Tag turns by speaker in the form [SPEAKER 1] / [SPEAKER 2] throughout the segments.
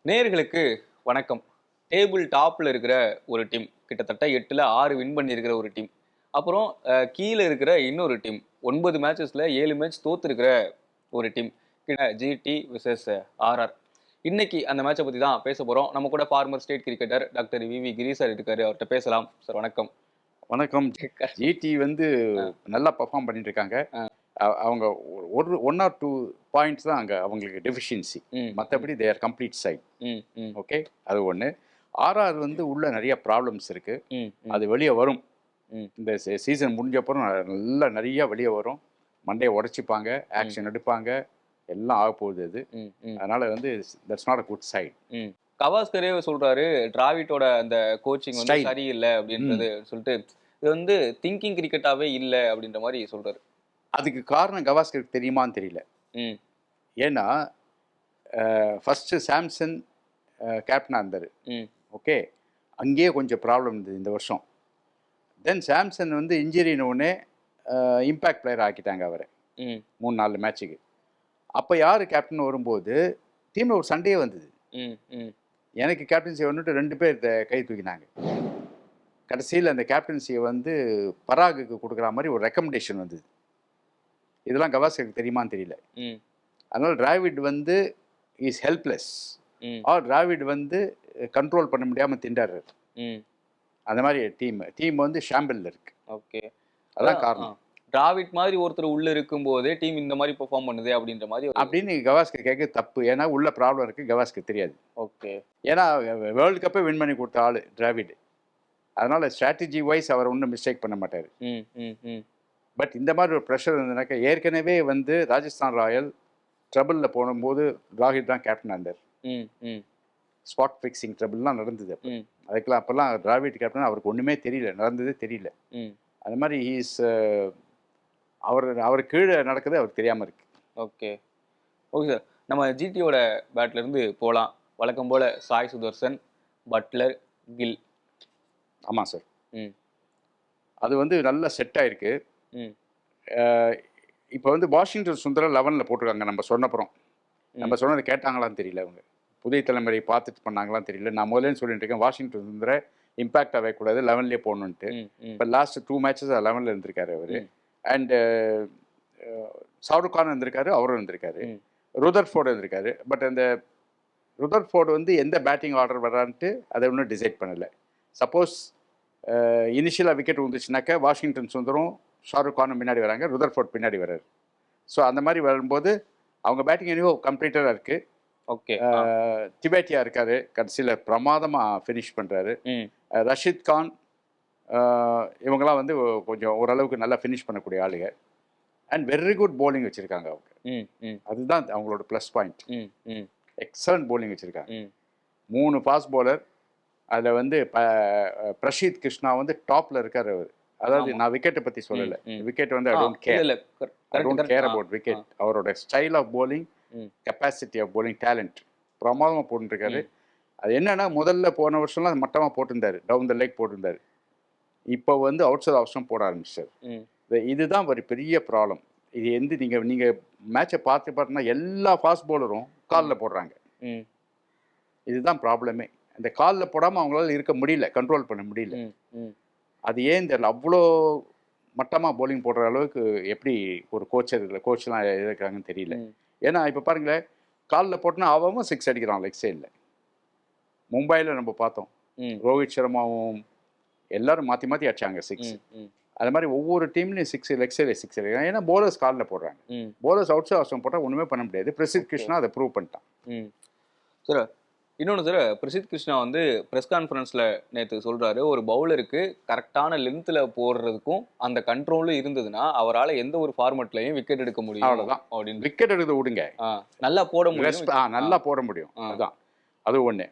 [SPEAKER 1] நேயர்களுக்கு வணக்கம். டேபிள் டாப்ல இருக்கிற ஒரு டீம், கிட்டத்தட்ட 8ல 6 வின் பண்ணியிருக்கிற ஒரு டீம். அப்புறம் கீழ இருக்கிற இன்னொரு டீம், 9 மேட்சஸ்ல 7 மேட்ச் தோத்துருக்கிற ஒரு டீம். GT versus RR. இன்னைக்கு அந்த மேட்சை பத்தி தான் பேச போறோம். நம்ம கூட ஃபார்மர் ஸ்டேட் கிரிக்கெட்டர் டாக்டர் விவி கிரி சார் இருக்காரு. அவர்கிட்ட பேசலாம். சார் வணக்கம்.
[SPEAKER 2] வணக்கம். ஜிடி வந்து நல்லா பெர்ஃபார்ம் பண்ணிட்டு இருக்காங்க. அவங்க ஒன் ஆர் டூ பாயிண்ட்ஸ் தான் அங்கே அவங்களுக்கு டெஃபிஷியன்சி. மற்றபடி they are complete side. Okay, அது ஒன்று. ஆர்ஆர் வந்து உள்ள நிறைய ப்ராப்ளம்ஸ் இருக்கு. அது வெளியே வரும். இந்த சீசன் முடிஞ்சப்பறம் நல்லா நிறைய வெளியே வரும். மண்டையை உடைச்சிப்பாங்க, ஆக்ஷன் எடுப்பாங்க, எல்லாம் ஆக போகுது அது. அதனால வந்து that's not a good sight.
[SPEAKER 1] கவாஸ்கரே சொல்றாரு, டிராவிட்டோட அந்த கோச்சிங் வந்து சரியில்லை அப்படின்றது சொல்லிட்டு, இது வந்து திங்கிங் கிரிக்கெட்டாவே இல்லை அப்படின்ற மாதிரி சொல்றாரு.
[SPEAKER 2] அதுக்கு காரணம் கவாஸ்கருக்கு தெரியுமான்னு தெரியல. ஏன்னா ஃபர்ஸ்ட் சாம்சன் கேப்டனாக இருந்தார். ஓகே, அங்கேயே கொஞ்சம் ப்ராப்ளம் இருந்தது இந்த வருஷம். தென் சாம்சன் வந்து இன்ஜுரின்னு உடனே இம்பேக்ட் பிளேயர் ஆக்கிட்டாங்க அவரை 3-4 மேட்சுக்கு. அப்போ யார் கேப்டன் வரும்போது டீமில் ஒரு சண்டையே வந்தது. எனக்கு கேப்டன்சி வந்துட்டு 2 பேர் கை தூக்கினாங்க. கடைசியில் அந்த கேப்டன்சியை வந்து பராகுக்கு கொடுக்குற மாதிரி ஒரு ரெக்கமெண்டேஷன் வந்தது. இதெல்லாம் கவாஸ்கருக்கு தெரியுமான்னு தெரியல. அதனால் டிராவிட் வந்து இஸ் ஹெல்ப்லெஸ். ஆர் டிராவிட் வந்து கண்ட்ரோல் பண்ண முடியாமல் திண்டாரு. அந்த மாதிரி டீம் வந்து ஷாம்பிளில் இருக்கு.
[SPEAKER 1] ஓகே,
[SPEAKER 2] அதான் காரணம்.
[SPEAKER 1] டிராவிட் மாதிரி ஒருத்தர் உள்ள இருக்கும் போதே டீம் இந்த மாதிரி பெர்ஃபார்ம் பண்ணுது அப்படின்ற மாதிரி
[SPEAKER 2] அப்படின்னு கவாஸ்கர் கேட்க தப்பு. ஏன்னா உள்ள ப்ராப்ளம் இருக்கு, கவாஸ்கர் தெரியாது.
[SPEAKER 1] ஓகே,
[SPEAKER 2] ஏன்னா வேர்ல்டு கப்பே வின் பண்ணி கொடுத்த ஆள் டிராவிட். அதனால ஸ்ட்ராட்டஜி வைஸ் அவர் ஒன்றும் மிஸ்டேக் பண்ண மாட்டார். பட் இந்த மாதிரி ஒரு ப்ரெஷர் இருந்ததுனாக்கா, ஏற்கனவே வந்து ராஜஸ்தான் ராயல் ட்ரபிளில் போகும்போது ராஹித் தான் கேப்டனாக இருந்தார். ஸ்பாட் ஃபிக்ஸிங் ட்ரபிள்லாம் நடந்தது. அதுக்கெல்லாம் அப்போல்லாம் டிராவிட் கேப்டன் அவருக்கு ஒன்றுமே தெரியல, நடந்ததே தெரியல. அது மாதிரி அவர் கீழே நடக்குது அவருக்கு தெரியாமல் இருக்கு.
[SPEAKER 1] ஓகே ஓகே சார், நம்ம ஜிடியோட பேட்லேருந்து போகலாம். வழக்கம் போல் சாய் சுதர்சன், பட்லர், கில்.
[SPEAKER 2] ஆமாம் சார், அது வந்து நல்லா செட் ஆயிருக்கு. இப்போ வந்து வாஷிங்டன் சுந்தரா 11ல் போட்டிருக்காங்க. நம்ம சொன்னப்புறம் நம்ம சொன்னதை கேட்டாங்களான்னு தெரியல. அவங்க புதிய தலைமுறை பார்த்துட்டு பண்ணாங்களான்னு தெரியல. நான் முதல்ல சொல்லிட்டு இருக்கேன், வாஷிங்டன் சுந்தர இம்பாக்ட் ஆகக்கூடாது, 11லேயே போடணுன்ட்டு. இப்போ லாஸ்ட் 2 மேட்சஸ் 11ல் இருந்திருக்காரு அவர். அண்டு ஷாருக் கான் இருந்திருக்காரு, அவரும் இருந்திருக்காரு, ருதர்ஃபோர்டு இருந்திருக்காரு. பட் அந்த ருதர்ஃபோர்டு வந்து எந்த பேட்டிங் ஆர்டர் வரான்ட்டு அதை ஒன்றும் டிசைட் பண்ணலை. சப்போஸ் இனிஷியலாக விக்கெட் வந்துச்சுனாக்கா வாஷிங்டன் சுந்தரம் ஷாருக் கானும் பின்னாடி வராங்க, ருதர்ஃபோர்ட் பின்னாடி வர்றாரு. ஸோ அந்த மாதிரி வரும்போது அவங்க பேட்டிங் எனிவோ கம்ப்ளீட்டடாக இருக்குது.
[SPEAKER 1] ஓகே,
[SPEAKER 2] திபேட்டியா இருக்காரு, கடைசியில் பிரமாதமாக ஃபினிஷ் பண்ணுறாரு. ரஷீத் கான் இவங்கெல்லாம் வந்து கொஞ்சம் ஓரளவுக்கு நல்லா ஃபினிஷ் பண்ணக்கூடிய ஆளுங்க. அண்ட் வெரி குட் போலிங் வச்சுருக்காங்க அவங்க. அதுதான் அவங்களோட ப்ளஸ் பாயிண்ட். எக்ஸலண்ட் போலிங் வச்சுருக்காங்க. 3 ஃபாஸ்ட் போலர். அதில் வந்து பிரஷீத் கிருஷ்ணா வந்து டாப்பில் இருக்கார் அவர். அதாவது நான் விக்கெட்டை பற்றி சொல்லலை, விக்கெட் வந்து I don't care about wicket. அவரோட style of bowling, capacity of bowling, talent பிரமாதமாக போட்டுருக்காரு. அது என்னன்னா, முதல்ல போன வருஷம்லாம் மட்டமாக போட்டிருந்தாரு, டவுன் த லேக் போட்டிருந்தாரு. இப்போ வந்து அவுட் சைட் ஆப்ஷன் போட ஆரம்பிச்சார். இதுதான் ஒரு பெரிய ப்ராப்ளம். இது எந்த நீங்கள் மேட்சை பார்த்தீங்கன்னா எல்லா ஃபாஸ்ட் போலரும் காலில் போடுறாங்க. இதுதான் ப்ராப்ளமே. அந்த காலில் போடாமல் அவங்களால இருக்க முடியல, கண்ட்ரோல் பண்ண முடியல. அது ஏன் தெரியல, அவ்வளோ மட்டமாக போலிங் போடுற அளவுக்கு எப்படி ஒரு கோச்லாம் இருக்காங்கன்னு தெரியல. ஏன்னா இப்போ பாருங்களேன், காலில் போட்டோன்னா அவன் 6 அடிக்கிறான் லெக் சைடில். மும்பையில் நம்ம பார்த்தோம், ரோஹித் சர்மாவும் எல்லாரும் மாற்றி மாற்றி அடிச்சாங்க 6. அது மாதிரி ஒவ்வொரு டீம்லையும் 6 லெக் சைடில் 6 அடிக்கிறாங்க. ஏன்னா போலர்ஸ் காலில் போடுறாங்க. போலர்ஸ் அவுட் சைட் ஆப்ஷன் போட்டால் ஒன்றுமே பண்ண முடியாது. பிரசித் கிருஷ்ணா அதை ப்ரூவ் பண்ணிட்டான்.
[SPEAKER 1] சார் இன்னொன்று சார், பிரசித் கிருஷ்ணா வந்து ப்ரெஸ் கான்ஃபரன்ஸில் நேற்று சொல்கிறாரு, ஒரு பவுலருக்கு கரெக்டான லென்த்தில் போடுறதுக்கும் அந்த கண்ட்ரோலும் இருந்ததுன்னா அவரால் எந்த ஒரு ஃபார்மெட்லையும் விக்கெட் எடுக்க முடியும்.
[SPEAKER 2] அவ்வளோதான் அப்படின்னு. விக்கெட் எடுத்து விடுங்க,
[SPEAKER 1] நல்லா போட முடியும்.
[SPEAKER 2] நல்லா போட முடியும். அதுதான் அது ஒன்று.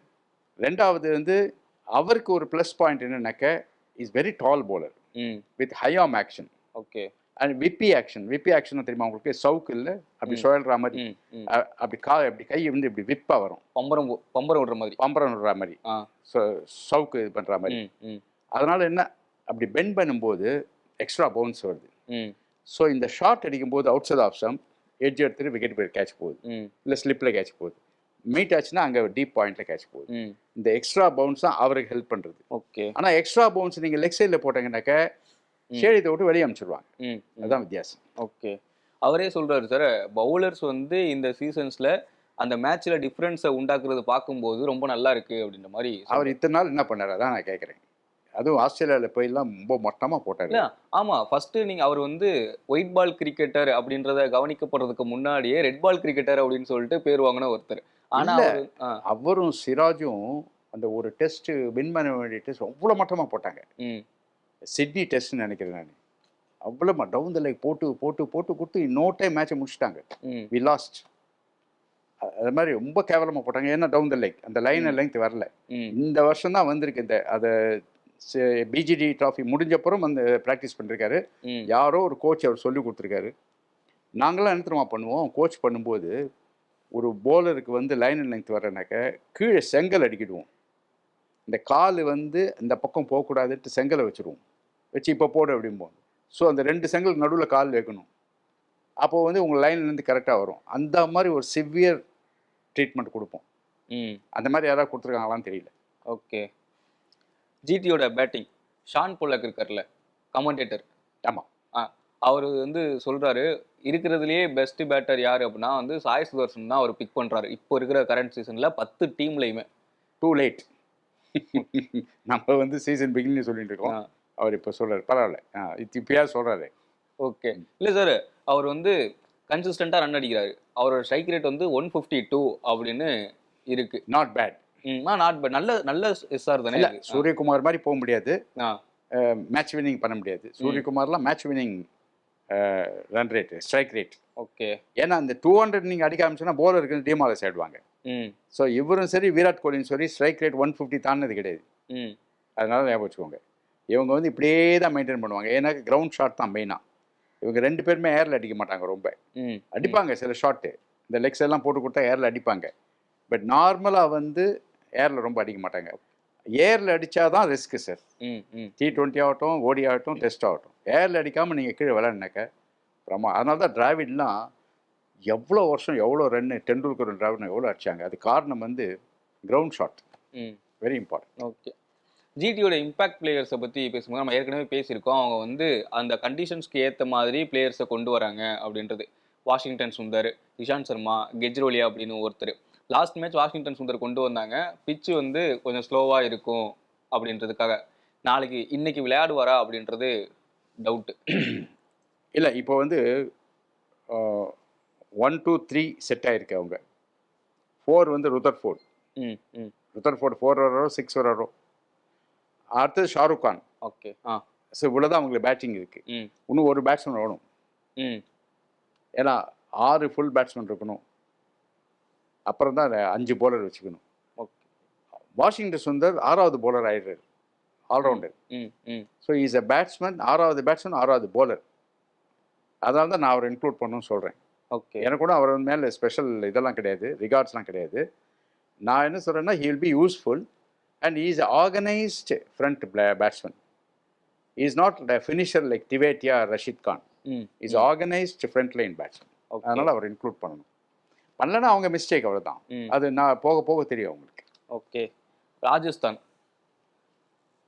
[SPEAKER 2] ரெண்டாவது வந்து அவருக்கு ஒரு ப்ளஸ் பாயிண்ட் என்னன்னாக்க, is very tall bowler with high arm action.
[SPEAKER 1] Okay,
[SPEAKER 2] and whippy action தெரியுமா உங்களுக்கு? சவுக்கு இல்லை, அப்படி சுழல்ற மாதிரி, அப்படி கை வந்து இப்படி விப்பா வரும்,
[SPEAKER 1] பம்பரம் விடுற மாதிரி
[SPEAKER 2] சவுக்கு இது பண்ற மாதிரி. அதனால என்ன, அப்படி பெண்ட் பண்ணும்போது எக்ஸ்ட்ரா பவுன்ஸ் வருது. ஸோ இந்த ஷார்ட் அடிக்கும் போது outside off stump edge எடுத்துட்டு விக்கெட் போய் கேட்ச் போகுது, இல்லை ஸ்லிப்பில் கேட்ச் போகுது. மீட் ஆச்சுன்னா அங்கே டீப் பாயிண்ட்ல கேட்ச் போகுது.
[SPEAKER 1] ம்.
[SPEAKER 2] இந்த எக்ஸ்ட்ரா பவுன்ஸ் தான் அவருக்கு ஹெல்ப் பண்ணுறது.
[SPEAKER 1] ஓகே.
[SPEAKER 2] ஆனால் எக்ஸ்ட்ரா பவுன்ஸ் நீங்கள் லெக் சைடில் போட்டீங்கன்னாக்க ஸ்டேடியத்தை விட்டு வெளியே அனுப்பிச்சிடுவாங்க.
[SPEAKER 1] ம்.
[SPEAKER 2] அதுதான் வித்தியாசம்.
[SPEAKER 1] ஓகே. அவரே சொல்றாரு சார், பவுலர்ஸ் வந்து இந்த சீசன்ஸ்ல அந்த மேட்ச்ல டிஃபரன்ஸை உண்டாக்குறது பார்க்கும்போது ரொம்ப நல்லா இருக்கு அப்படின்ற மாதிரி
[SPEAKER 2] அவர் இத்தனை நாள் என்ன பண்ணார் அதான் நான் கேட்குறேன். அதுவும் ஆஸ்திரேலியாவில் போயெல்லாம் ரொம்ப மொட்டமாக போட்டார்.
[SPEAKER 1] இல்ல, ஆமா. ஃபர்ஸ்ட் நீங்க அவர் வந்து ஒயிட் பால் கிரிக்கெட்டர் அப்படின்றத கவனிக்கப்படுறதுக்கு முன்னாடியே ரெட் பால் கிரிக்கெட்டர் அப்படின்னு சொல்லிட்டு பேர் வாங்கின ஒருத்தர். ஆனா
[SPEAKER 2] இல்ல,
[SPEAKER 1] அவரு
[SPEAKER 2] அவரும் சிராஜும் அந்த ஒரு டெஸ்ட் வின் பண்ண வேண்டிய டெஸ்ட் அவ்வளோ மட்டமாக போட்டாங்க.
[SPEAKER 1] ம்.
[SPEAKER 2] சிட்னி டெஸ்ட்னு நினைக்கிறேன் நான். அவ்வளோ டவுன் த லைக் போட்டு போட்டு போட்டு கொடுத்து நோ டைம் மேட்சை முடிச்சிட்டாங்க.
[SPEAKER 1] ம்.
[SPEAKER 2] We lost. அது மாதிரி ரொம்ப கேவலமாக போட்டாங்க. ஏன்னா டவுன் த லைக் அந்த லைன் லெங்க் வரல.
[SPEAKER 1] ம்.
[SPEAKER 2] இந்த வருஷம் தான் வந்திருக்கு. இந்த அதை பிஜிடி ட்ராஃபி முடிஞ்சப்புறம் அந்த ப்ராக்டிஸ் பண்ணிருக்காரு.
[SPEAKER 1] ம்.
[SPEAKER 2] யாரோ ஒரு கோச் அவர் சொல்லி கொடுத்துருக்காரு. நாங்களாம் என்ன தெரியுமா பண்ணுவோம், கோச் பண்ணும்போது ஒரு போலருக்கு வந்து லைன் லெங்க் வரனாக்க கீழே செங்கல் அடிக்கிடுவோம். இந்த கால் வந்து இந்த பக்கம் போகக்கூடாதுன்ட்டு செங்கலை வச்சுருவோம். வச்சு இப்போ போடு அப்படிம்போம். ஸோ அந்த 2 செங்கலுக்கு நடுவில் கால் வைக்கணும். அப்போது வந்து உங்கள் லைன்லேருந்து கரெக்டாக வரும். அந்த மாதிரி ஒரு சிவியர் ட்ரீட்மெண்ட் கொடுப்போம்.
[SPEAKER 1] ம்.
[SPEAKER 2] அந்த மாதிரி யாராவது கொடுத்துருக்காங்களான்னு தெரியல.
[SPEAKER 1] ஓகே. ஜிடியோட பேட்டிங் ஷான் பொல்லக் இருக்கார்ல, கமெண்டேட்டர்.
[SPEAKER 2] ஆமாம்.
[SPEAKER 1] அவர் வந்து சொல்றாரு, இருக்கிறதுலயே பெஸ்ட் பேட்டர் யாரு அப்படின்னா வந்து சாய் சுதர்சன் தான் அவர் பிக் பண்றாரு. இப்போ இருக்கிற கரண்ட் சீசன்ல 10 டீம்லயுமே.
[SPEAKER 2] Too late. நம்ம வந்து சீசன் பிகினிங் சொல்லிட்டு இருக்கோம். அவர் இப்போ சொல்றாரு. பரவாயில்ல, இப்பயா சொல்றாரு.
[SPEAKER 1] ஓகே. இல்ல சார், அவர் வந்து கன்சிஸ்டண்டா ரன் அடிக்கிறாரு. அவரோட ஸ்ட்ரைக் ரேட் வந்து 152 அப்படின்னு இருக்கு.
[SPEAKER 2] Not bad.
[SPEAKER 1] Not bad. நல்ல நல்ல எஸ்ஆர் தானே.
[SPEAKER 2] இல்லை, சூரியகுமார் மாதிரி போக முடியாது.
[SPEAKER 1] ஆ.
[SPEAKER 2] மேட்ச் வின்னிங் பண்ண முடியாது. சூரியகுமார்லாம் match winning run rate, strike rate.
[SPEAKER 1] Okay.
[SPEAKER 2] ஏன்னா அந்த 200 நீங்கள் அடிக்க ஆரம்பிச்சுன்னா போலருக்கு டீமாலஸ் ஆயிடுவாங்க. ஸோ இவரும் சரி விராட் கோலியும் சரி ஸ்ட்ரைக் ரேட் 150 தாண்டது கிடையாது. அதனால ஞாபகம் வச்சுக்கோங்க. இவங்க வந்து இப்படியே தான் மெயின்டைன் பண்ணுவாங்க. ஏன்னா கிரவுண்ட் ஷாட் தான் மெயினாக. இவங்க 2 பேருமே ஏரில் அடிக்க மாட்டாங்க. ரொம்ப அடிப்பாங்க சில ஷாட்டு, இந்த லெக்ஸ் எல்லாம் போட்டு கொடுத்தா ஏரில் அடிப்பாங்க. பட் நார்மலாக வந்து ஏரில் ரொம்ப அடிக்க மாட்டாங்க. ஏரில் அடித்தாதான் ரிஸ்க்கு சார். T20 ஆகட்டும், ஓடி ஆகட்டும், டெஸ்ட் ஆகட்டும். ஏரில் அடிக்காமல் நீங்கள் கீழே விளையாடினாக்க அதனால தான் டிராவிட்லாம் எவ்வளோ வருஷம் எவ்வளோ ரன்னு, டெண்டுல்கர் டிராவிட் எவ்வளோ அடிச்சாங்க. அது காரணம் வந்து ground shot. Very important.
[SPEAKER 1] Okay. ஜிடியோட இம்பாக்ட் பிளேயர்ஸை பற்றி பேசும்போது நம்ம ஏற்கனவே பேசியிருக்கோம். அவங்க வந்து அந்த கண்டிஷன்ஸ்க்கு ஏற்ற மாதிரி பிளேயர்ஸை கொண்டு வராங்க அப்படின்றது. வாஷிங்டன் சுந்தர், இஷாந்த் சர்மா, கெஜ்ரோலியா அப்படின்னு ஒருத்தர். லாஸ்ட் மேட்ச் வாஷிங்டன் சுந்தர் கொண்டு வந்தாங்க. பிச்சு வந்து கொஞ்சம் ஸ்லோவாக இருக்கும் அப்படின்றதுக்காக. இன்னைக்கு விளையாடுவாரா அப்படின்றது டவுட்டு.
[SPEAKER 2] இல்லை, இப்போ வந்து 1, 2, 3 செட் ஆகிருக்கு. அவங்க 4 வந்து ருதர்ஃபோர்ட். ருதர்ஃபோர்ட் 4 வராரோ 6 வராரோ. அடுத்தது ஷாருக் கான்.
[SPEAKER 1] ஓகே.
[SPEAKER 2] ஸோ இவ்வளோதான் அவங்களுக்கு பேட்டிங் இருக்குது. இன்னும் ஒரு பேட்ஸ்மேன் வேணும். ஏன்னா 6 ஃபுல் பேட்ஸ்மேன் இருக்கணும். அப்புறம் தான் 5 போலர் வச்சுக்கணும். வாஷிங்டன் சுந்தர் 6வது போலர் ஆயிடுறாரு, all rounder. So is a batsman, 6வது பேட்ஸ்மேன், 6வது போலர். அதனால தான் நான் அவரை இன்க்ளூட் பண்ணணும்னு சொல்கிறேன்.
[SPEAKER 1] ஓகே.
[SPEAKER 2] எனக்கு கூட அவர் மேலே ஸ்பெஷல் இதெல்லாம் கிடையாது, ரிகார்ட்ஸ்லாம் கிடையாது. நான் என்ன சொல்கிறேன்னா, he will be useful and he is organised front batsman. He is not the finisher like Tewatia, Rashid Khan. Is organised front line batsman. அதனால் அவர் இன்க்ளூட் பண்ணணும். பண்ணலன்னா அவங்க மிஸ்டேக், அவ்வளோதான். அது நான் போக போக தெரியும் அவங்களுக்கு.
[SPEAKER 1] ஓகே. ராஜஸ்தான்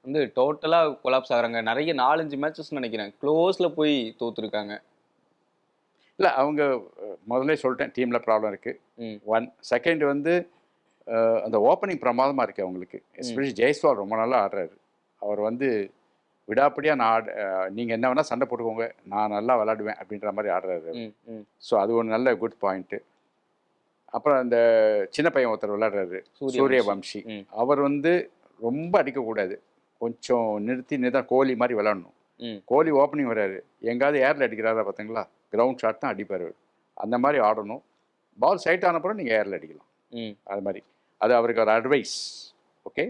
[SPEAKER 1] வந்து டோட்டலாக கொலாப்ஸ் ஆகிறாங்க. நிறைய 4-5 மேட்சஸ் நினைக்கிறேன் க்ளோஸில் போய் தோற்றுருக்காங்க.
[SPEAKER 2] இல்லை, அவங்க முதல்ல சொல்லிட்டேன் டீமில் ப்ராப்ளம் இருக்குது. 1 செகண்ட் வந்து அந்த ஓப்பனிங் பிரமாதமாக இருக்குது அவங்களுக்கு. எஸ்பெஷலி ஜெய்ஸ்வால் ரொம்ப நல்லா ஆடுறாரு. அவர் வந்து விடாப்படியாக நான் நீங்கள் என்ன வேணால் சண்டை போட்டுக்கோங்க, நான் நல்லா விளாடுவேன் அப்படின்ற மாதிரி ஆடுறாரு. ஸோ அது ஒரு நல்ல குட் பாயிண்ட்டு. அப்புறம் அந்த சின்ன பையன் ஒருத்தர் விளையாடுறாரு, சூரியவம்சி. அவர் வந்து ரொம்ப அடிக்கக்கூடாது, கொஞ்சம் நிறுத்தி கோலி மாதிரி விளாடணும். கோலி ஓப்பனிங் வராரு, எங்காவது ஏரில் அடிக்கிறாரா பார்த்தீங்களா, கிரவுண்ட் ஷாட் தான் அடிப்பார். அந்த மாதிரி ஆடணும். பால் சைட் ஆனப்புறம் நீங்கள் ஏரில் அடிக்கலாம். அது மாதிரி அது அவருக்கு ஒரு அட்வைஸ். ஓகே.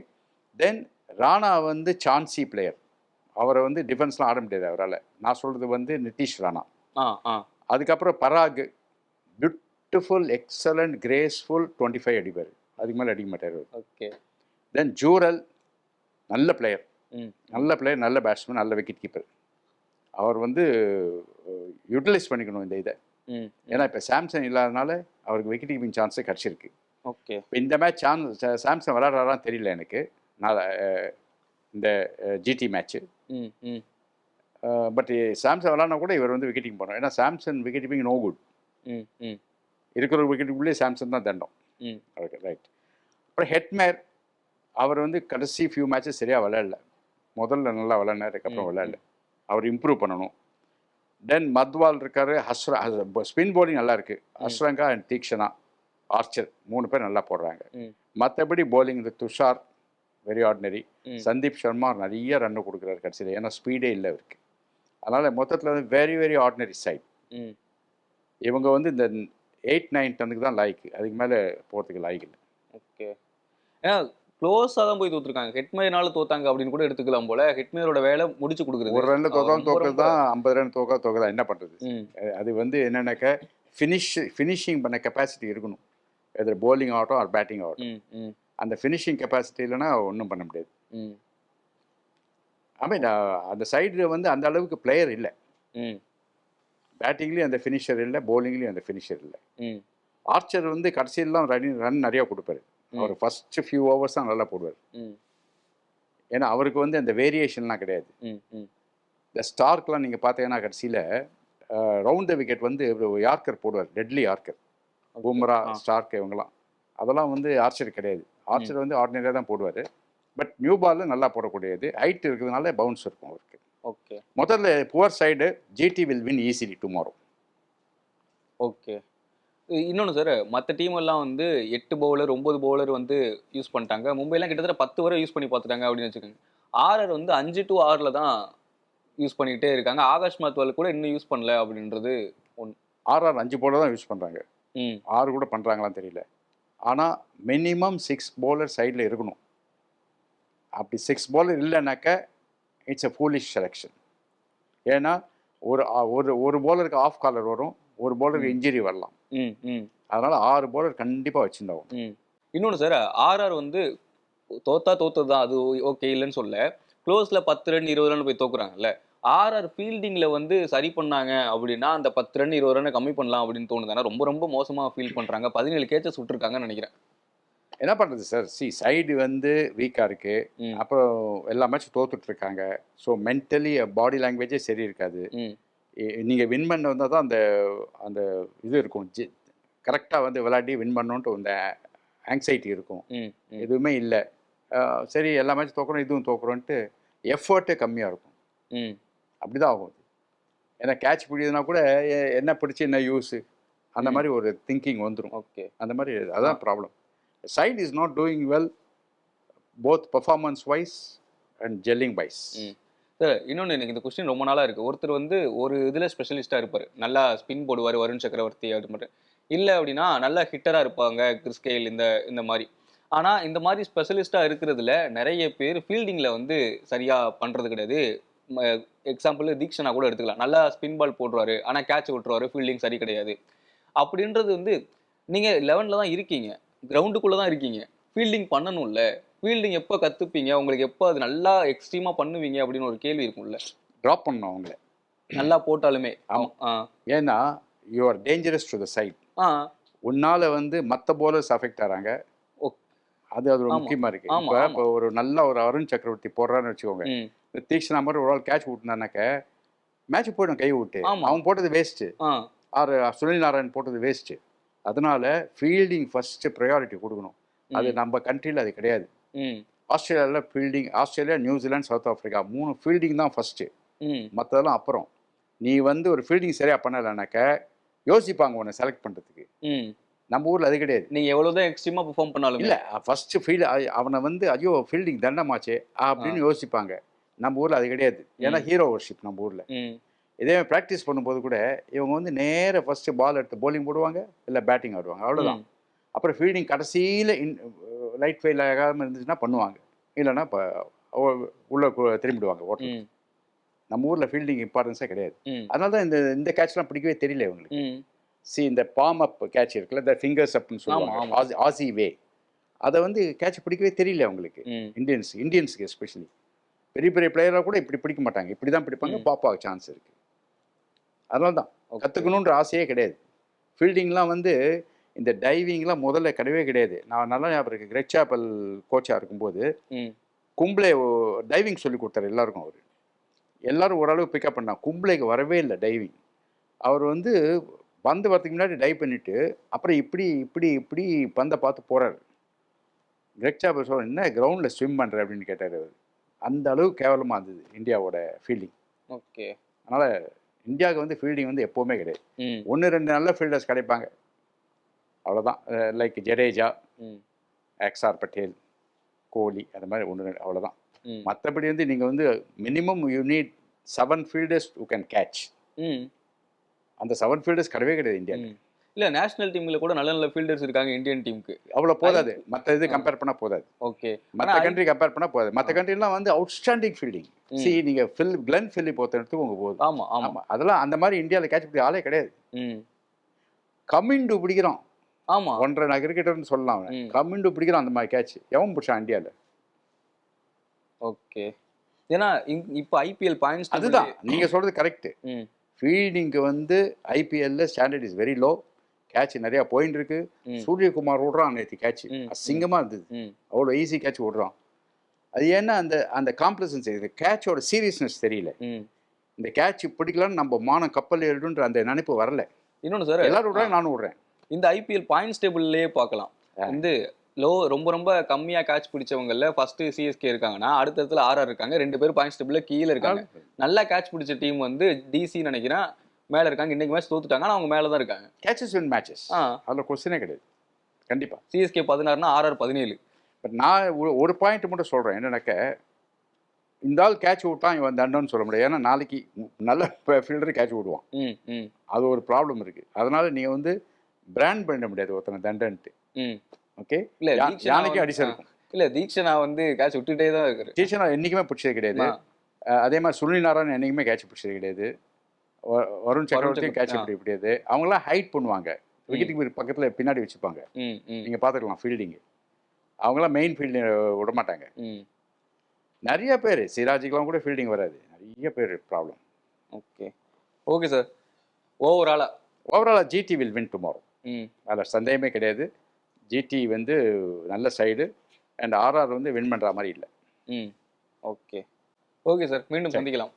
[SPEAKER 2] தென் ராணா வந்து சான்சி பிளேயர். அவரை வந்து டிஃபென்ஸ்லாம் ஆட முடியாது அவரால். நான் சொல்கிறது வந்து நிதிஷ் ராணா. அதுக்கப்புறம் பராக் பியூட்டிஃபுல், எக்ஸலண்ட், கிரேஸ்ஃபுல் 25 அடிப்பார். அதுக்கு மேலே அடிக்க மாட்டார்.
[SPEAKER 1] ஓகே.
[SPEAKER 2] தென் ஜூரல் நல்ல பிளேயர், நல்ல பேட்ஸ்மேன், நல்ல விக்கெட் கீப்பர். அவர் வந்து யூட்டிலைஸ் பண்ணிக்கணும் இந்த இதை. ஏன்னா இப்போ சாம்சன் இல்லாதனால அவருக்கு விக்கெட் கீப்பிங் சான்ஸே கிடச்சிருக்கு.
[SPEAKER 1] ஓகே.
[SPEAKER 2] இந்த மேட்ச் சாம்சங் விளையாடுறாரான்னு தெரியல எனக்கு. நான் இந்த ஜிடி மேட்ச்சு.
[SPEAKER 1] ம் ம்
[SPEAKER 2] பட் சாம்சங் விளையாடினா கூட இவர் வந்து விக்கெட்டிங் போடுறார். ஏன்னா Samson wicketkeeping no good.
[SPEAKER 1] ம் ம்
[SPEAKER 2] இருக்கிற ஒரு விக்கெட்டுக்குள்ளேயே சாம்சங் தான் தண்டம்.
[SPEAKER 1] ம்
[SPEAKER 2] ஓகே ரைட். அப்புறம் ஹெட்மேர், அவர் வந்து கடைசி ஃபியூ மேட்சஸ் சரியாக விளையாடல. முதல்ல நல்லா விளையாடினார், அதுக்கப்புறம் விளையாடல. அவர் இம்ப்ரூவ் பண்ணணும். தென் மத்வால் இருக்காரு, ஸ்பின் பவுலிங் நல்லா இருக்கு. அஸ்ரங்கா அண்ட் தீக்ஷனா, ஆர்ச்சர் 3 பேர் நல்லா போடுறாங்க. மற்றபடி பவுலிங் இந்த துஷார் வெரி ஆர்டினரி. சந்தீப் சர்மா நிறைய ரன்னு கொடுக்குறாரு கடைசியில், ஏன்னா ஸ்பீடே இல்லை அவருக்கு. அதனால் மொத்தத்தில் வந்து வெரி வெரி ஆர்டினரி சைட். இவங்க வந்து இந்த 8, 9 டன்னுக்கு தான் லாய்க்கு, அதுக்கு மேலே போகிறதுக்கு லாய்க்கு இல்லை.
[SPEAKER 1] ஓகே. ஏன்னா க்ளோஸாக தான் போய் தோத்துருக்காங்க. ஹெட்மேயர்னால தோத்தாங்க அப்படின்னு கூட எடுத்துக்கலாம் போல. ஹெட்மேயரோட வேலை முடிச்சு கொடுக்குறது.
[SPEAKER 2] ஒரு ரன்ல தோத்தாலும் தோக்குறது தான், 50 ரன் தோக்குதா என்ன பண்ணுறது. அது வந்து என்னென்னாக்க ஃபினிஷிங் பண்ண கெப்பாசிட்டி இருக்கணும். எதில் பவுலிங் ஆகட்டும் ஆர் பேட்டிங் ஆகட்டும். அந்த ஃபினிஷிங் கெப்பாசிட்டி இல்லைன்னா ஒன்றும் பண்ண முடியாது. ஐ மீன் அந்த சைடில் வந்து அந்த அளவுக்கு பிளேயர் இல்லை. பேட்டிங்லேயும் அந்த ஃபினிஷர் இல்லை, பவுலிங்லேயும் அந்த ஃபினிஷர் இல்லை. ஆர்ச்சர் வந்து கடைசியிலாம் ரன் நிறையா கொடுப்பாரு. அவர் ஃபர்ஸ்ட் ஃபியூ ஓவர்ஸ் தான் நல்லா போடுவார். ஏன்னா அவருக்கு வந்து அந்த வேரியேஷன்லாம் கிடையாது. இந்த ஸ்டார்க்லாம் நீங்கள் பார்த்தீங்கன்னா கடைசியில் ரவுண்ட் த விக்கெட் வந்து யார்க்கர் போடுவார், டெட்லி யார்க்கர். பும்ரா, ஸ்டார்க் இவங்கலாம், அதெல்லாம் வந்து ஆர்ச்சர் கிடையாது. ஆர்ச்சர் வந்து ஆர்டினரியாக தான் போடுவார். பட் நியூ பாலில் நல்லா போடக்கூடியது, ஹைட் இருக்கிறதுனால பவுன்ஸ் இருக்கும் அவருக்கு.
[SPEAKER 1] ஓகே.
[SPEAKER 2] முதல்ல poor side GT will win easily tomorrow.
[SPEAKER 1] Okay. இன்னொன்று சார், மற்ற டீம் எல்லாம் வந்து 8 பவுலர் 9 பவுலர் வந்து யூஸ் பண்ணிட்டாங்க. மும்பைலாம் கிட்டத்தட்ட 10 வரை யூஸ் பண்ணி பார்த்துட்டாங்க அப்படின்னு வச்சுக்கோங்க. ஆர்ஆர் வந்து 5 to 6 தான் யூஸ் பண்ணிக்கிட்டே இருக்காங்க. ஆகாஷ் மத்வால் கூட இன்னும் யூஸ் பண்ணல அப்படின்றது ஒன்று.
[SPEAKER 2] ஆர்ஆர் 5 பவுலர் தான் யூஸ் பண்ணுறாங்க. 6 கூட பண்ணுறாங்களான்னு தெரியல. ஆனால் மினிமம் 6 பவுலர் சைடில் இருக்கணும். அப்படி 6 பவுலர் இல்லைனாக்க இட்ஸ் எ ஃபூலிஷ் செலெக்ஷன். ஏன்னா ஒரு பவுலருக்கு ஆஃப் காலர் வரும், ஒரு பவுலருக்கு இன்ஜுரி வரலாம். அதனால 6 பவுலர் கண்டிப்பாக வச்சுருந்தாங்க.
[SPEAKER 1] இன்னொன்று சார், ஆர்ஆர் வந்து தோத்தது தான், அது ஓகே இல்லைன்னு சொல்ல. க்ளோஸில் 10 ரன் 20 ரன் போய் தோக்குறாங்கல்ல. ஆர்ஆர் ஃபீல்டிங்கில் வந்து சரி பண்ணாங்க அப்படின்னா அந்த 10 ரன் 20 ரன் கம்மி பண்ணலாம் அப்படின்னு தோணுது. ஆனால் ரொம்ப ரொம்ப மோசமாக ஃபீல் பண்ணுறாங்க. 17 கேச்சஸ் விட்டுருக்காங்கன்னு நினைக்கிறேன். என்ன
[SPEAKER 2] பண்ணுறது சார், சைடு வந்து வீக்காக இருக்குது. அப்புறம் எல்லா மேட்சும் தோத்துட்ருக்காங்க. ஸோ மென்டலி பாடி லாங்குவேஜே சரி இருக்காது. நீங்கள் வின் பண்ண வந்தால் தான் அந்த அந்த இது இருக்கும், கரெக்டாக வந்து விளையாடி வின் பண்ணோன்ட்டு அந்த ஆங்ஸைட்டி இருக்கும். எதுவுமே இல்லை. சரி எல்லா மேட்சும் தோக்குறோம், இதுவும் தோக்குறோன்ட்டு எஃபர்ட்டே கம்மியாக இருக்கும். அப்படி தான் ஆகும். ஏன்னா கேட்ச் பிடிக்குதுன்னா கூட என்ன பிடிச்சி என்ன யூஸு, அந்த மாதிரி ஒரு திங்கிங் வந்துடும்.
[SPEAKER 1] ஓகே.
[SPEAKER 2] அந்த மாதிரி அதுதான் problem. Side is not doing well both performance wise and jelling wise.
[SPEAKER 1] Sir இன்னொன்று, எனக்கு இந்த கொஸ்டின் ரொம்ப நாளாக இருக்குது. ஒருத்தர் வந்து ஒரு இதில் ஸ்பெஷலிஸ்ட்டாக இருப்பார், நல்லா ஸ்பின் போடுவார், வருண் சக்கரவர்த்தி அப்படின்னு. இல்லை அப்படின்னா நல்லா ஹிட்டராக இருப்பாங்க, கிறிஸ் கெயில் இந்த மாதிரி. ஆனால் இந்த மாதிரி ஸ்பெஷலிஸ்ட்டாக இருக்கிறதுல நிறைய பேர் ஃபீல்டிங்கில் வந்து சரியாக பண்ணுறது கிடையாது. எக்ஸாம்பிள் தீக்ஷனா கூட எடுத்துக்கலாம். நல்லா ஸ்பின் பால் போடுறாரு, ஆனால் கேட்ச் விட்டுருவாரு, ஃபீல்டிங் சரி கிடையாது. அப்படின்றது வந்து நீங்கள் 11ல் தான் இருக்கீங்க, கிரவுண்டுக்குள்ளே தான் இருக்கீங்க, ஃபீல்டிங் பண்ணணும்ல. ஃபீல்டிங் எப்போ கற்றுப்பீங்க, உங்களுக்கு எப்போ அது நல்லா எக்ஸ்ட்ரீமாக பண்ணுவீங்க அப்படின்னு ஒரு கேள்வி இருக்கும்ல.
[SPEAKER 2] ட்ராப் பண்ணணும் அவங்கள
[SPEAKER 1] நல்லா போட்டாலுமே.
[SPEAKER 2] ஆமாம். ஏன்னா you are dangerous to the side. உன்னால் வந்து மற்ற பவுலர்ஸ் அஃபெக்ட் ஆகிறாங்க. அது ஒரு முக்கியமாக இருக்குது. இப்போ ஒரு நல்ல ஒரு அருண் சக்கரவர்த்தி போடுறான்னு வச்சுக்கோங்க, தீக்ஷனா மாதிரி ஒரு ஆள் கேட்ச் விட்டுனாக்க மேட்ச் போய்டும் கை விட்டு. அவன் போட்டது வேஸ்ட்டு, ஆர் சுனில் நாராயண் போட்டது வேஸ்ட்டு. அதனால ஃபீல்டிங் ஃபர்ஸ்ட் ப்ரையாரிட்டி கொடுக்கணும். அது நம்ம கண்ட்ரியில் அது கிடையாது. ஆஸ்திரேலியாவில் fielding, Australia, New Zealand, south Africa 3 fielding தான் ஃபர்ஸ்ட்டு, மற்றதெல்லாம் அப்புறம். நீ வந்து ஒரு ஃபீல்டிங் சரியாக பண்ணலைனாக்க யோசிப்பாங்க உன்னை செலக்ட் பண்ணுறதுக்கு. நம்ம ஊரில் அது கிடையாது.
[SPEAKER 1] நீங்கள் எவ்வளோதான் எக்ஸ்ட்ரீமாக பெர்ஃபார்ம் பண்ணாலும்
[SPEAKER 2] இல்லை, ஃபர்ஸ்ட் அவனை வந்து ஐயோ ஃபீல்டிங் தண்டமாச்சே அப்படின்னு யோசிப்பாங்க. நம்ம ஊரில் அது கிடையாது. ஏன்னா ஹீரோ வர்ஷிப் நம்ம ஊரில். இதே ப்ராக்டிஸ் பண்ணும்போது கூட இவங்க வந்து நேராக ஃபஸ்ட்டு பால் எடுத்து பவுலிங் போடுவாங்க, இல்லை பேட்டிங் ஆடுவாங்க, அவ்வளோதான். அப்புறம் ஃபீல்டிங் கடைசியில் லைட் ஃபெயில் ஆகாமல் இருந்துச்சுன்னா பண்ணுவாங்க, இல்லைன்னா இப்போ உள்ளே திரும்பிடுவாங்க ஓட்டல். நம்ம ஊரில் ஃபீல்டிங் இம்பார்ட்டன்ஸே கிடையாது. அதனால தான் இந்த கேட்ச்லாம் பிடிக்கவே தெரியல இவங்களுக்கு. இந்த பாம் அப் கேட்ச் இருக்குல்ல, இந்த ஃபிங்கர்ஸ் அப்னு சொல்லுவாங்க, ஆசி வே, அதை வந்து கேட்ச் பிடிக்கவே தெரியல அவங்களுக்கு. இந்தியன்ஸுக்கு எஸ்பெஷலி பெரிய பெரிய பிளேயராக கூட இப்படி பிடிக்க மாட்டாங்க, இப்படி தான் பிடிப்பாங்க. பாப்பாக சான்ஸ் இருக்குது. அதனால தான் கற்றுக்கணுன்ற ஆசையே கிடையாது. ஃபீல்டிங்லாம் வந்து இந்த டைவிங்லாம் முதல்ல கிடையாது. நான் நல்லா ஞாபகம் இருக்கு. கிரெக் சாப்பல் கோச்சாக இருக்கும்போது கும்ப்ளே டைவிங் சொல்லி கொடுத்தாரு எல்லாருக்கும். அவர் எல்லாரும் ஓரளவு பிக்கப் பண்ணாங்க. கும்ப்ளேக்கு வரவே இல்லை டைவிங். அவர் வந்து பந்து வரதுக்கு முன்னாடி டைவ் பண்ணிவிட்டு அப்புறம் இப்படி பந்தை பார்த்து போகிறாரு. கிரெக் சாப்பல் சொல்ல என்ன கிரவுண்டில் ஸ்விம் பண்ணுற அப்படின்னு கேட்டார் அவர். அந்த அளவு கேவலமாக இருந்தது இந்தியாவோட ஃபீல்டிங்.
[SPEAKER 1] ஓகே.
[SPEAKER 2] அதனால் இந்தியாவுக்கு வந்து ஃபீல்டிங் வந்து எப்போவுமே கிடையாது. 1-2 நல்ல ஃபீல்டர்ஸ் கிடைப்பாங்க, அவ்வளோதான். லைக் ஜடேஜா, அக்ஷர் பட்டேல், கோலி, அந்த மாதிரி 1-2 அவ்வளோதான். மற்றபடி வந்து நீங்கள் வந்து minimum you need 7 fielders you can catch. அந்த 7 ஃபீல்டர்ஸ் கிடையாது இந்தியா.
[SPEAKER 1] இல்லை, நேஷனல் டீமில் கூட நல்ல நல்ல ஃபீல்டர்ஸ் இருக்காங்க இந்தியன் டீமுக்கு.
[SPEAKER 2] அவ்வளோ போதாது, மற்ற இது கம்பேர் பண்ணால் போதாது.
[SPEAKER 1] ஓகே.
[SPEAKER 2] மற்ற கண்ட்ரி கம்பேர் பண்ணால் போதாது. மற்ற கண்ட்ரிலாம் வந்து அவுட்ஸ்டாண்டிங் ஃபீல்டிங். நீங்கள் கிளென் ஃபிலிப் ஒருத்தர் எடுத்துக்கோங்க போதும்.
[SPEAKER 1] ஆமாம் ஆமாம்.
[SPEAKER 2] அதெல்லாம் அந்த மாதிரி இந்தியாவில் கேட்ச் பிடிக்க ஆளே கிடையாது. கமிண்டு பிடிக்கிறோம்.
[SPEAKER 1] ஆமாம்,
[SPEAKER 2] 1.5 கிரிக்கெட்டர்னு சொல்லலாம். அவன் கமிண்டு பிடிக்கிறான் அந்த மாதிரி கேட்ச். எவன் பிடிச்சான் இந்தியாவில்?
[SPEAKER 1] ஓகே. ஏன்னா இப்போ ஐபிஎல் பாயிண்ட்ஸ்
[SPEAKER 2] அதுதான் நீங்கள் சொல்கிறது கரெக்டு. ஃபீல்டிங்க்கு வந்து ஐபிஎல்ல standard is very low. Catch நிறையா போயின்னு இருக்கு. சூரியகுமார் விடுறான் நேற்று கேட்ச், அசிங்கமாக இருந்தது. அவ்வளோ ஈஸி கேட்ச் விடுறான். அது ஏன்னா அந்த காம்ப்ளசன்ஸ், இது கேட்சோட சீரியஸ்னஸ் தெரியல. இந்த கேட்ச் பிடிக்கலான்னு நம்ம மானம் கப்பல் ஏறிடுன்ற அந்த நினைப்பு வரல.
[SPEAKER 1] இன்னொன்று சார்,
[SPEAKER 2] எல்லாரும் விடுறாங்க, நானும் விடுறேன்.
[SPEAKER 1] இந்த ஐபிஎல் பாயிண்ட்ஸ் டேபிள்லேயே பார்க்கலாம். வந்து ரொம்ப கம்மியாக கேட்ச் பிடிச்சவங்கல ஃபர்ஸ்ட் சிஎஸ்கே இருக்காங்கன்னா அடுத்த இடத்துல ஆர்ஆர் இருக்காங்க. 2 பேர் பாயிண்ட்ஸ் டேபிளில் கீழே இருக்காங்க. நல்லா கேட்ச் பிடிச்ச டீம் வந்து டிசி நினைக்கிறேன் மேலே இருக்காங்க. இன்னைக்கு மேட்ச் தோத்துட்டாங்க, ஆனால் அவங்க மேலே தான் இருக்காங்க.
[SPEAKER 2] கேட்சஸ் வின் மேட்சஸ், அதில் கொஸ்டினே கிடையாது. கண்டிப்பாக
[SPEAKER 1] சிஎஸ்கே 16னா ஆர்ஆர் 17.
[SPEAKER 2] பட் நான் ஒரு பாயிண்ட் மட்டும் சொல்கிறேன். என்னன்னாக்க இந்த ஆள் கேட்ச் விட்டான் இவன் தண்டன்னு சொல்ல முடியாது. ஏன்னா நாளைக்கு நல்ல ஃபீல்டர் கேட்ச் விடுவான். அது ஒரு ப்ராப்ளம் இருக்குது. அதனால நீங்கள் வந்து பிராண்ட் பண்ண முடியாது ஒருத்தனை தண்டன்ட்டு. ஓகே. இல்லை, யானைக்கும் அடிசல் இருக்கும்.
[SPEAKER 1] இல்லை, தீக்ஷனா வந்து கேட்ச் விட்டுட்டே தான் இருக்கு.
[SPEAKER 2] தீக்ஷனா என்றைக்குமே பிடிச்சது கிடையாது. அதே மாதிரி சுனில் நாராயண் என்றைக்குமே கேட்ச் பிடிச்சது கிடையாது. வருண் சக்கரவர்த்தியும் கேட்ச் பிடிக்க முடியாது. அவங்களாம் ஹைட் பண்ணுவாங்க, விக்கெட்டுக்கு பக்கத்தில் பின்னாடி வச்சுப்பாங்க. நீங்கள் பார்த்துக்கலாம் ஃபீல்டிங்கு. அவங்களாம் மெயின் ஃபீல்டிங் விட மாட்டாங்க. நிறைய பேர் சிராஜுக்கெலாம் கூட ஃபீல்டிங் வராது. நிறைய பேர் ப்ராப்ளம்.
[SPEAKER 1] Okay sir. ஓவராலாக
[SPEAKER 2] ஜிடி வில் வின் டுமாரோ. அதில் சந்தேகமே கிடையாது. ஜிடி வந்து நல்ல சைடு அண்ட் ஆர்ஆர் வந்து வின் பண்ணுற மாதிரி இல்லை.
[SPEAKER 1] ஓகே சார், மீண்டும் சந்திக்கலாம்.